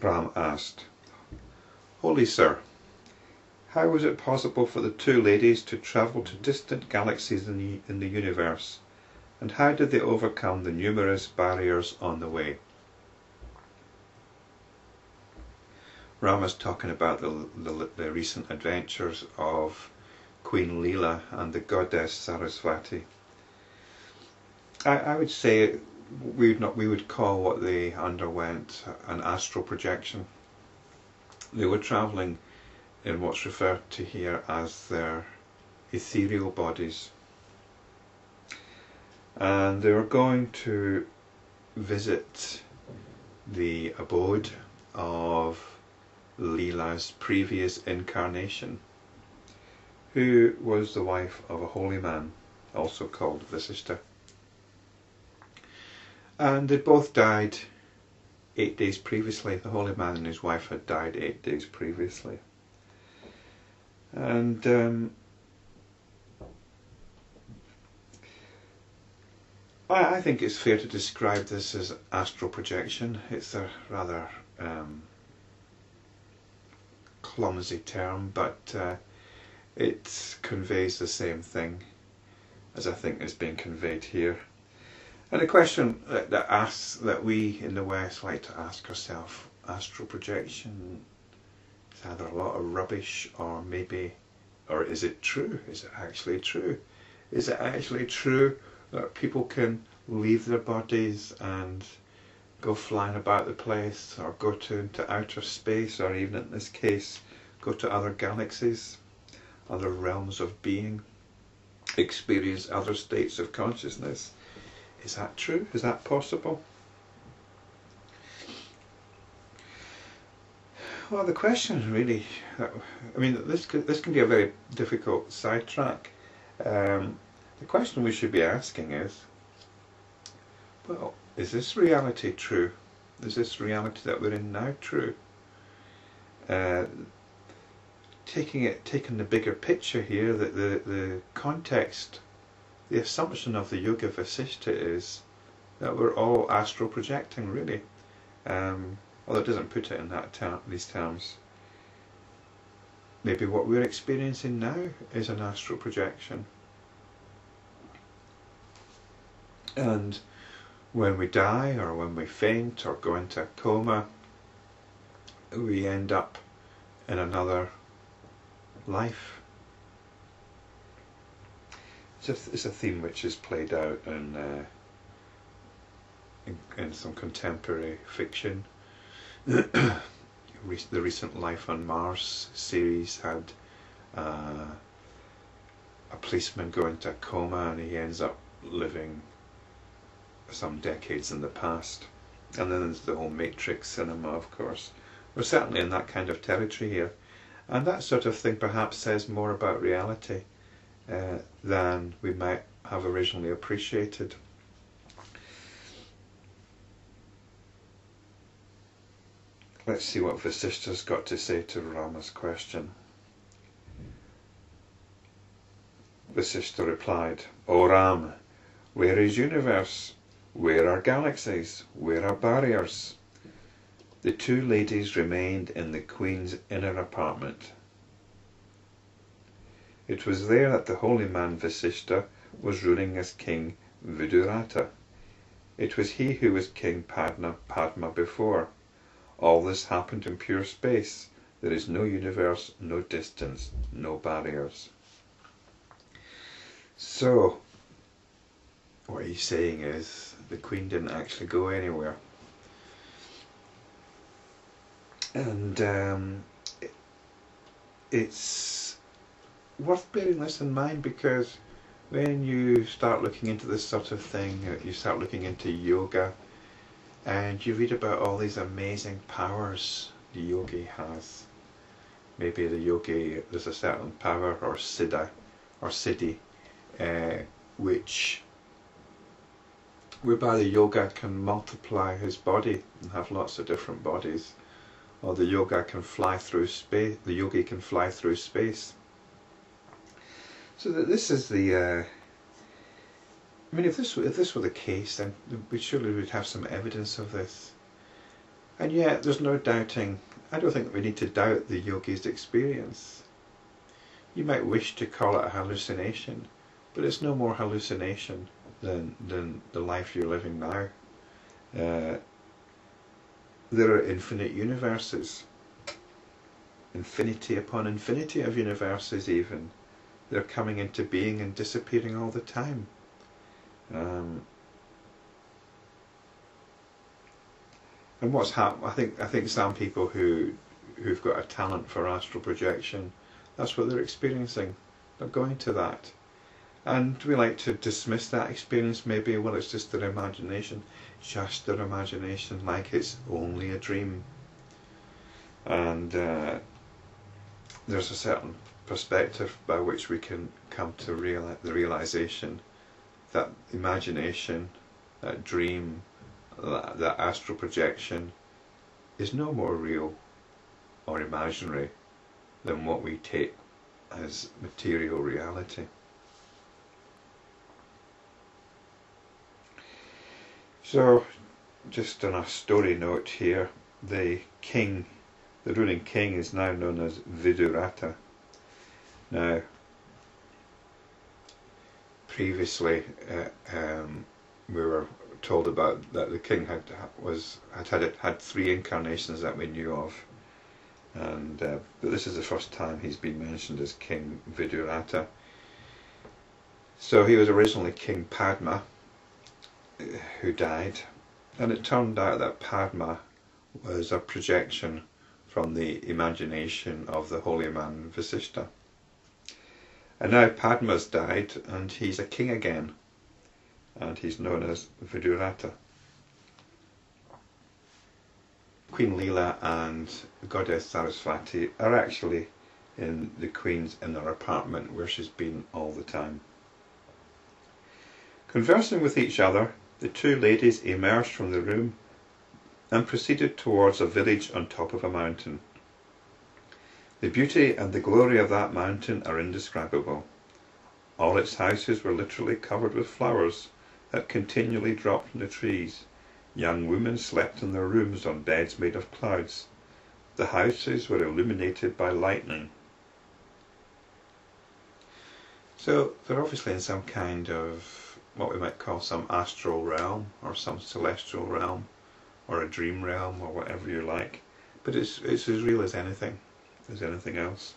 Ram asked. "Holy Sir, how was it possible for the two ladies to travel to distant galaxies in the universe, and how did they overcome the numerous barriers on the way?" Rama's talking about the recent adventures of Queen Lila and the goddess Saraswati. I would say we would call what they underwent an astral projection. They were travelling in what's referred to here as their ethereal bodies, and they were going to visit the abode of Lila's previous incarnation, who was the wife of a holy man, also called Vasistha. And they both died 8 days previously. The holy man and his wife had died 8 days previously. And I think it's fair to describe this as astral projection. It's a rather clumsy term, but it conveys the same thing as I think is being conveyed here. And the question that we in the West like to ask ourselves, astral projection is either a lot of rubbish, or is it true? Is it actually true? Is it actually true that people can leave their bodies and go flying about the place, or go into outer space, or even in this case go to other galaxies, other realms of being, experience other states of consciousness? Is that true? Is that possible? Well, the question is really, I mean, this can be a very difficult sidetrack. The question we should be asking is, well, is this reality true? Is this reality that we're in now true? Taking the bigger picture here, that the context, the assumption of the Yoga Vasistha is that we're all astral projecting, really. Although it doesn't put it in these terms. Maybe what we're experiencing now is an astral projection. And when we die, or when we faint, or go into a coma, we end up in another life. It's a theme which is played out in some contemporary fiction. The recent Life on Mars series had a policeman go into a coma, and he ends up living some decades in the past. And then there's the whole Matrix cinema, of course. We're certainly in that kind of territory here. And that sort of thing perhaps says more about reality than we might have originally appreciated. Let's see what Vasistha's got to say to Rama's question. Vasistha replied, "O Ram, where is universe? Where are galaxies? Where are barriers?" The two ladies remained in the Queen's inner apartment. It was there that the holy man Vasistha was ruling as King Viduratha. It was he who was King Padma before. All this happened in pure space. There is no universe, no distance, no barriers. So, what he's saying is, the Queen didn't actually go anywhere. And it's worth bearing this in mind, because when you start looking into this sort of thing, you start looking into yoga, and you read about all these amazing powers the yogi has. Maybe the yogi, there's a certain power, or siddha, or siddhi, whereby the yoga can multiply his body and have lots of different bodies. Or the yoga can fly through space. The yogi can fly through space. So that this is the. I mean, if this were the case, then we surely would have some evidence of this. And yet there's no doubting, I don't think we need to doubt the yogi's experience. You might wish to call it a hallucination, but it's no more hallucination than the life you're living now. There are infinite universes, infinity upon infinity of universes even. They're coming into being and disappearing all the time. And what's happened? I think some people who've got a talent for astral projection, that's what they're experiencing. They're going to that, and we like to dismiss that experience. Maybe, well, it's just their imagination, like it's only a dream. And there's a certain perspective by which we can come to the realization that imagination, that dream, that astral projection is no more real or imaginary than what we take as material reality. So, just on a story note here, the ruling king is now known as Viduratha. Now, previously we were told about that the king had 3 incarnations that we knew of, and but this is the first time he's been mentioned as King Viduratha. So he was originally King Padma, who died, and it turned out that Padma was a projection from the imagination of the holy man Vasistha. And now Padma's died and he's a king again, and he's known as Viduratha. Queen Lila and goddess Saraswati are actually in the Queen's inner apartment where she's been all the time. Conversing with each other, the 2 ladies emerged from the room and proceeded towards a village on top of a mountain. The beauty and the glory of that mountain are indescribable. All its houses were literally covered with flowers that continually dropped from the trees. Young women slept in their rooms on beds made of clouds. The houses were illuminated by lightning. So they're obviously in some kind of what we might call some astral realm, or some celestial realm, or a dream realm, or whatever you like. But it's as real as anything else.